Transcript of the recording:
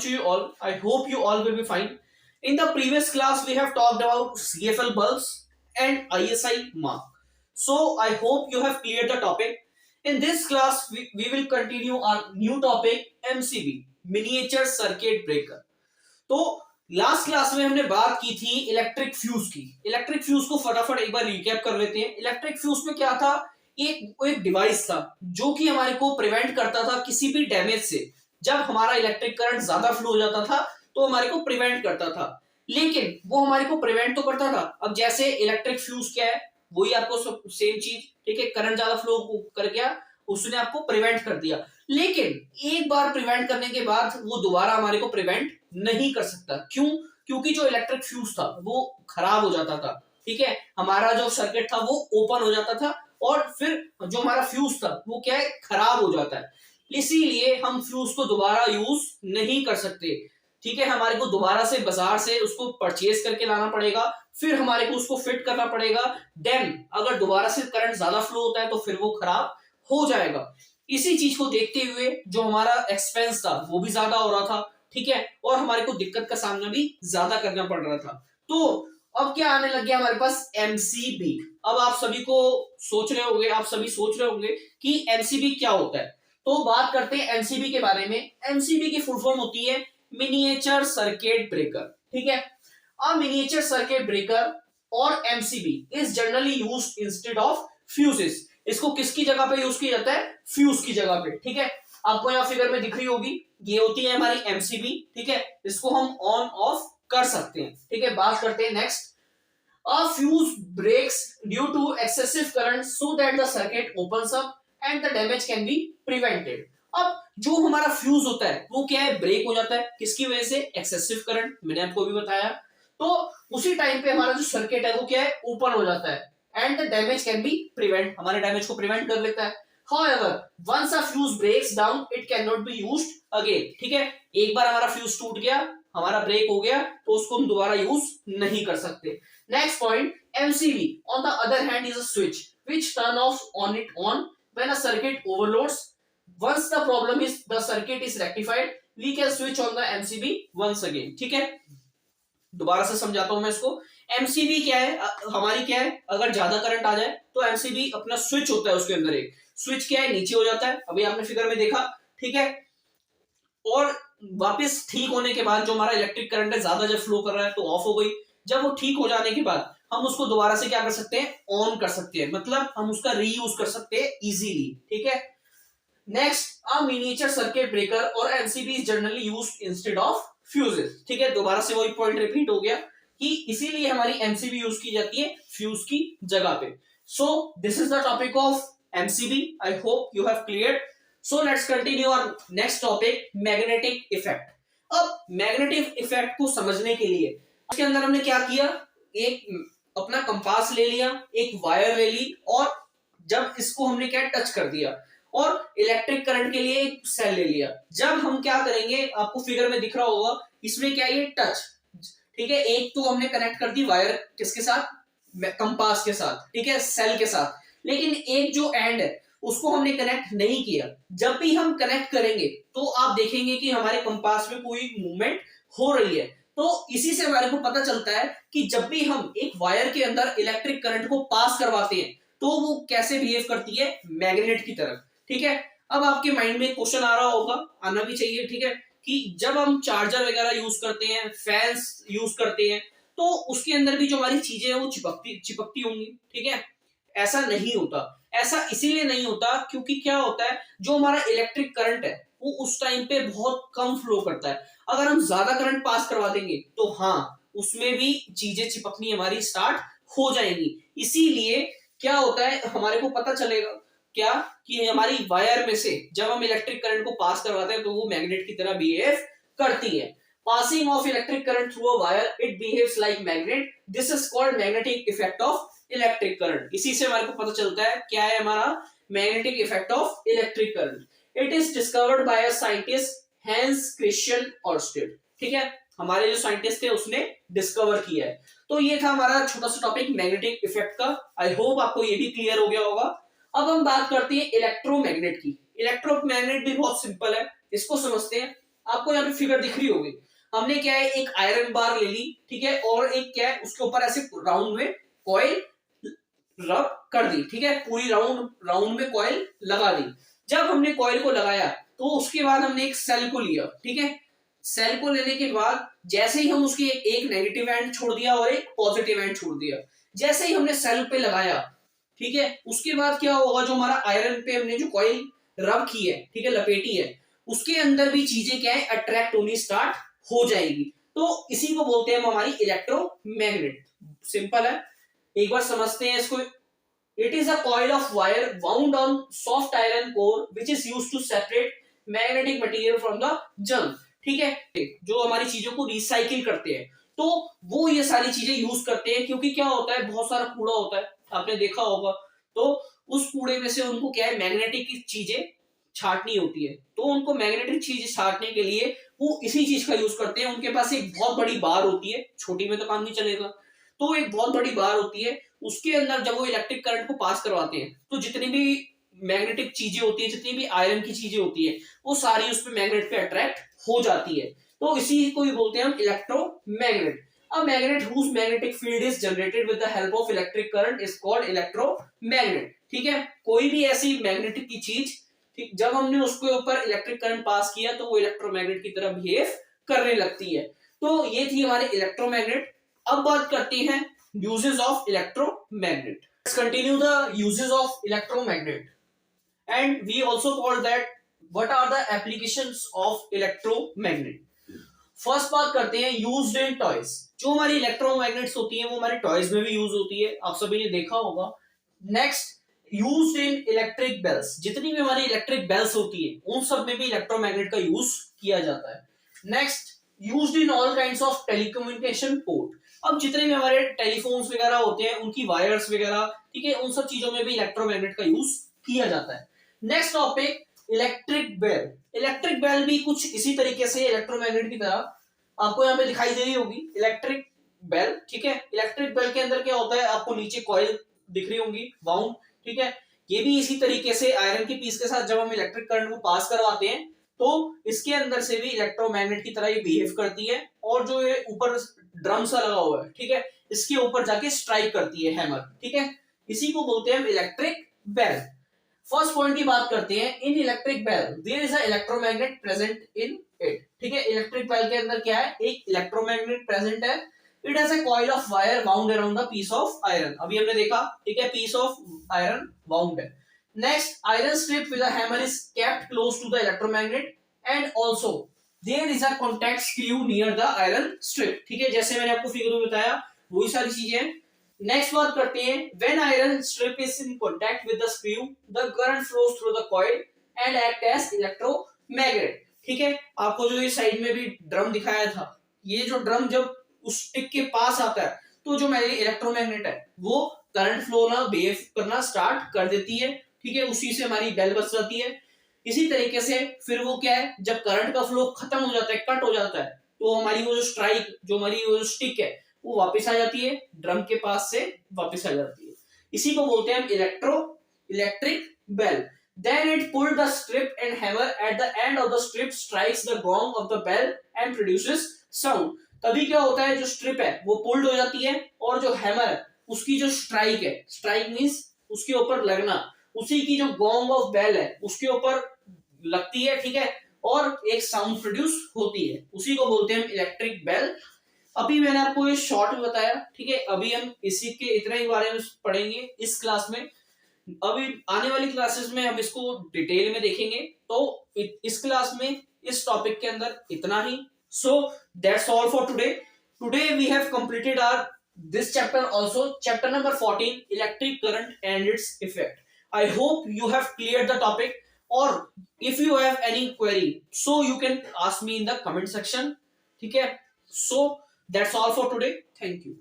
to you all. I hope you all will be fine. In the previous class, we have talked about CFL bulbs and ISI mark. So I hope you have cleared the topic. In this class, we will continue our new topic MCB, Miniature Circuit Breaker. तो last class में हमने बात की थी electric fuse की। Electric fuse को फटाफट एक बार रिकैप कर लेते हैं। इलेक्ट्रिक फ्यूज में क्या था, एक डिवाइस था जो कि हमारे को प्रिवेंट करता था किसी भी डैमेज से। जब हमारा इलेक्ट्रिक करंट ज्यादा फ्लो हो जाता था तो हमारे को प्रिवेंट करता था, लेकिन वो हमारे को प्रिवेंट तो करता था। अब जैसे इलेक्ट्रिक फ्यूज क्या है, वही आपको सेम चीज, ठीक है, करंट ज्यादा फ्लो कर गया, उसने आपको प्रिवेंट कर दिया। लेकिन एक बार प्रिवेंट करने के बाद वो दोबारा हमारे को प्रिवेंट नहीं कर सकता। क्यों? क्योंकि जो इलेक्ट्रिक फ्यूज था वो खराब हो जाता था, ठीक है, हमारा जो सर्किट था वो ओपन हो जाता था और फिर जो हमारा फ्यूज था वो क्या है, खराब हो जाता है। इसीलिए हम फ्यूज को दोबारा यूज नहीं कर सकते, ठीक है। हमारे को दोबारा से बाजार से उसको परचेज करके लाना पड़ेगा, फिर हमारे को उसको फिट करना पड़ेगा। देन अगर दोबारा से करंट ज्यादा फ्लो होता है तो फिर वो खराब हो जाएगा। इसी चीज को देखते हुए जो हमारा एक्सपेंस था वो भी ज्यादा हो रहा था, ठीक है, और हमारे को दिक्कत का सामना भी ज्यादा करना पड़ रहा था। तो अब क्या आने लग गया हमारे पास, एमसीबी। अब आप सभी सोच रहे होंगे कि एमसीबी क्या होता है। तो बात करते हैं एमसीबी के बारे में। एमसीबी की फुल फॉर्म होती है मिनिएचर सर्किट ब्रेकर, ठीक है। अ मिनिएचर सर्किट ब्रेकर और MCB is generally used instead of fuses. इसको किसकी जगह पे यूज किया जाता है, फ्यूज की जगह पे, ठीक है। आपको यहाँ फिगर में दिख रही होगी, ये होती है हमारी एमसीबी, ठीक है। इसको हम ऑन ऑफ कर सकते हैं, ठीक है। बात करते हैं next. A fuse breaks due to excessive current so that the circuit opens up and the damage can be prevented. अब जो हमारा फ्यूज होता है वो क्या है, ब्रेक हो जाता है। किसकी वजह से? एक्सेसिव करंट, मैंने आपको अभी बताया। तो उसी टाइम पे हमारा जो सर्किट है वो क्या है, ओपन हो जाता है and the damage can B prevent, हमारे डैमेज को प्रिवेंट कर लेता है। However, once a fuse breaks down, it cannot be used again, ठीक है। एक बार हमारा फ्यूज टूट गया, हमारा ब्रेक हो गया, तो उसको हम दोबारा यूज नहीं कर सकते। Next point, MCB on the other hand is a switch which turn off on it on when a circuit overloads. Once the problem is the circuit is rectified, we can switch on the MCB once again, ठीक है। दोबारा से समझाता हूं मैं इसको। MCB क्या है, हमारी क्या है, अगर ज्यादा करंट आ जाए तो एमसीबी अपना स्विच होता है, उसके अंदर एक स्विच क्या है, नीचे हो जाता है। अभी आपने फिगर में देखा, ठीक है। और वापस ठीक होने के बाद जो हमारा इलेक्ट्रिक करंट है ज्यादा जब फ्लो कर रहा है तो ऑफ हो गई। जब वो ठीक हो जाने के बाद हम उसको दोबारा से क्या कर सकते हैं, ऑन कर सकते हैं, मतलब हम उसका रीयूज कर सकते हैं इजीली, ठीक है। Next, a miniature circuit breaker और MCB is generally used instead of fuses, ठीक है। दोबारा से वही पॉइंट रिपीट हो गया कि इसीलिए हमारी एमसीबी यूज की जाती है फ्यूज की जगह पे। So this is the topic of MCB. I hope you have cleared. So let's continue our next topic, magnetic effect. अब मैग्नेटिक इफेक्ट को समझने के लिए इसके अंदर हमने क्या किया, एक अपना कंपास ले लिया, एक वायर ले ली, और जब इसको हमने क्या टच कर दिया, और इलेक्ट्रिक करंट के लिए एक सेल ले लिया। जब हम क्या करेंगे, आपको फिगर में दिख रहा होगा, इसमें क्या है, ये टच, ठीक है। एक तो हमने कनेक्ट कर दी वायर किसके साथ, कंपास के साथ, ठीक है, सेल के साथ। लेकिन एक जो एंड है उसको हमने कनेक्ट नहीं किया। जब भी हम कनेक्ट करेंगे तो आप देखेंगे कि हमारे कंपास में कोई मूवमेंट हो रही है। तो इसी से हमारे को पता चलता है कि जब भी हम एक वायर के अंदर इलेक्ट्रिक करंट को पास करवाते हैं तो वो कैसे बिहेव करती है, मैग्नेट की तरफ, ठीक है। अब आपके माइंड में क्वेश्चन आ रहा होगा, आना भी चाहिए, ठीक है, कि जब हम चार्जर वगैरह यूज करते हैं, फैंस यूज करते हैं, तो उसके अंदर भी जो हमारी चीजें हैं वो चिपकती होंगी, ठीक है। ऐसा नहीं होता। ऐसा इसीलिए नहीं होता क्योंकि क्या होता है, जो हमारा इलेक्ट्रिक करंट है वो उस टाइम पे बहुत कम फ्लो करता है। अगर हम ज्यादा करंट पास करवा देंगे तो हाँ, उसमें भी चीजें चिपकनी हमारी स्टार्ट हो जाएंगी। इसीलिए क्या होता है, हमारे को पता चलेगा क्या कि हमारी वायर में से जब हम इलेक्ट्रिक करंट को पास करवाते हैं तो वो मैग्नेट की तरह बिहेव करती है। Passing of electric current through a wire, it behaves like magnet. This is called magnetic effect of electric current. इसी से हमारे को पता चलता है क्या है हमारा magnetic effect of electric current. It is discovered by a scientist Hans Christian Oersted, ठीक है। हमारे जो साइंटिस्ट थे उसने डिस्कवर किया है। तो ये था हमारा छोटा सा टॉपिक मैग्नेटिक इफेक्ट का। आई होप आपको ये भी क्लियर हो गया होगा। अब हम बात करते हैं इलेक्ट्रोमैग्नेट की। इलेक्ट्रोमैग्नेट भी बहुत सिंपल है, इसको समझते हैं। आपको यहाँ पे फिगर दिख रही होगी। हमने क्या है, एक आयरन बार ले ली, ठीक है, और एक क्या है उसके ऊपर ऐसे राउंड में कॉइल रब कर दी, ठीक है, पूरी राउंड राउंड में कॉइल लगा दी। जब हमने कॉइल को लगाया तो उसके बाद हमने एक सेल को लिया, ठीक है, सेल को लेने के बाद जैसे ही हम उसकी एक नेगेटिव एंड छोड़ दिया और एक पॉजिटिव एंड छोड़ दिया, जैसे ही हमने सेल पे लगाया, ठीक है, उसके बाद क्या होगा, जो हमारा आयरन पे हमने जो कॉइल रब की है, ठीक है, लपेटी है, उसके अंदर भी चीजें क्या है, अट्रैक्ट होनी स्टार्ट हो जाएगी। तो इसी को बोलते हैं हम हमारी इलेक्ट्रोमैग्नेट। सिंपल है, एक बार समझते हैं इसको। It is a coil of wire wound on soft iron core which is used to separate magnetic material from the junk, ठीक है, जो हमारी चीजों को रिसाइकिल करते हैं, तो वो ये सारी चीजें यूज करते हैं, क्योंकि क्या होता है, बहुत सारा कूड़ा होता है, आपने देखा होगा, तो उस कूड़े में से उनको क्या है, मैग्नेटिक की चीजें छाटनी होती है, तो उनको मैग्नेटिक चीज छाटने के लिए वो इसी चीज का यूज करते हैं। उनके पास एक बहुत बड़ी बार होती है, छोटी में तो काम नहीं चलेगा, तो एक बहुत बड़ी बार होती है, उसके अंदर जब वो इलेक्ट्रिक करंट को पास करवाते हैं, तो जितनी भी मैग्नेटिक चीजें होती है, जितनी भी आयरन की चीजें होती है, वो सारी उस पर मैग्नेट पे अट्रैक्ट हो जाती है। तो इसी को ही बोलते हैं हम electromagnet. A magnet whose magnetic field is generated with the help of electric current is called electromagnet, ठीक है, कोई भी ऐसी मैग्नेटिक की चीज, ठीक, जब हमने उसके ऊपर इलेक्ट्रिक करंट पास किया तो वो इलेक्ट्रोमैग्नेट की तरह बिहेव करने लगती है। तो ये थी हमारे इलेक्ट्रोमैग्नेट। अब बात करते हैं uses of electromagnet. Let's continue the uses of electromagnet and we also call that what are the applications of electromagnet. First बात करते हैं यूज्ड इन टॉयज। जो हमारी इलेक्ट्रोमैग्नेट्स होती हैं वो हमारे टॉयज में भी यूज होती है, आप सभी ने देखा होगा। Next, used in electric bells. जितनी भी हमारी इलेक्ट्रिक बेल्स होती है उन सब में भी इलेक्ट्रोमैग्नेट का यूज किया जाता है। Next, used in all kinds of telecommunication port. अब जितने भी हमारे टेलीफोन्स वगैरह होते हैं उनकी वायर्स वगैरह, ठीक है, उन सब चीजों में भी इलेक्ट्रोमैग्नेट का यूज किया जाता है। Next topic, electric bell. Electric bell भी कुछ इसी तरीके से इलेक्ट्रोमैग्नेट की तरह आपको यहाँ पे दिखाई दे रही होगी इलेक्ट्रिक बेल, ठीक है। इलेक्ट्रिक बेल के अंदर क्या होता है, आपको नीचे कॉइल दिख रही होंगी वाउंड, ठीक है, ये भी इसी तरीके से आयरन की पीस के साथ जब हम इलेक्ट्रिक करंट को पास करवाते हैं तो इसके अंदर से भी इलेक्ट्रोमैग्नेट की तरह ये बिहेव करती है, और जो ये ऊपर ड्रम सा लगा हुआ है, ठीक है, इसके ऊपर जाके स्ट्राइक करती है हैमर, ठीक है, इसी को बोलते हैं इलेक्ट्रिक बेल। फर्स्ट पॉइंट की बात करते हैं, in electric bell there is a electromagnet present in it, ठीक है, इलेक्ट्रिक बेल के अंदर क्या है, एक इलेक्ट्रोमैग्नेट प्रेजेंट है। It has a coil of wire wound around the piece of iron, अभी हमने देखा, ठीक है, पीस ऑफ आयरन वाउंड है। Next, iron strip with a hammer is kept close to the electromagnet and also there is a contact screw near the iron strip, ठीक है, जैसे मैंने आपको फिगर में बताया वही सारी चीजें हैं। नेक्स्ट बात करते हैं, when iron strip is in contact with the screw, the current flows through the coil and act as electromagnet, ठीक है, आपको जो ये साइड में भी ड्रम दिखाया था, ये जो ड्रम जब उस स्टिक के पास आता है तो जो मेरी इलेक्ट्रोमैग्नेट है वो करंट फ्लो ना बिहेव करना स्टार्ट कर देती है, ठीक है, उसी से हमारी बेल बच जाती है। इसी तरीके से फिर वो क्या है, जब करंट का फ्लो खत्म हो जाता है, कट हो जाता है, तो हमारी वो जो स्ट्राइक, जो हमारी वो जो स्टिक है वो वापस आ जाती है, ड्रम के पास से वापस आ जाती है। इसी को बोलते हैं हम electric bell. Then it pulled the strip and hammer at the end of the strip strikes the gong of the bell and produces sound. तभी क्या होता है, जो स्ट्रिप है वो पुल्ड हो जाती है और जो हैमर है उसकी जो स्ट्राइक है, स्ट्राइक मींस उसके ऊपर लगना, उसी की जो गोंग ऑफ बेल है उसके ऊपर लगती है, ठीक है, और एक साउंड प्रोड्यूस होती है, उसी को बोलते हैं इलेक्ट्रिक बेल। अभी मैंने आपको ये शॉर्ट में बताया, ठीक है, अभी हम इसी के इतना ही बारे में पढ़ेंगे इस क्लास में। अभी आने वाली क्लासेस में हम इसको डिटेल में देखेंगे, तो इस क्लास में इस टॉपिक के अंदर इतना ही। So that's all for today. Today we have completed our this chapter also, chapter number 14, electric current and its effect. I hope you have cleared the topic, और if you have any query so you can ask me in the comment section, ठीक है। सो that's all for today. Thank you.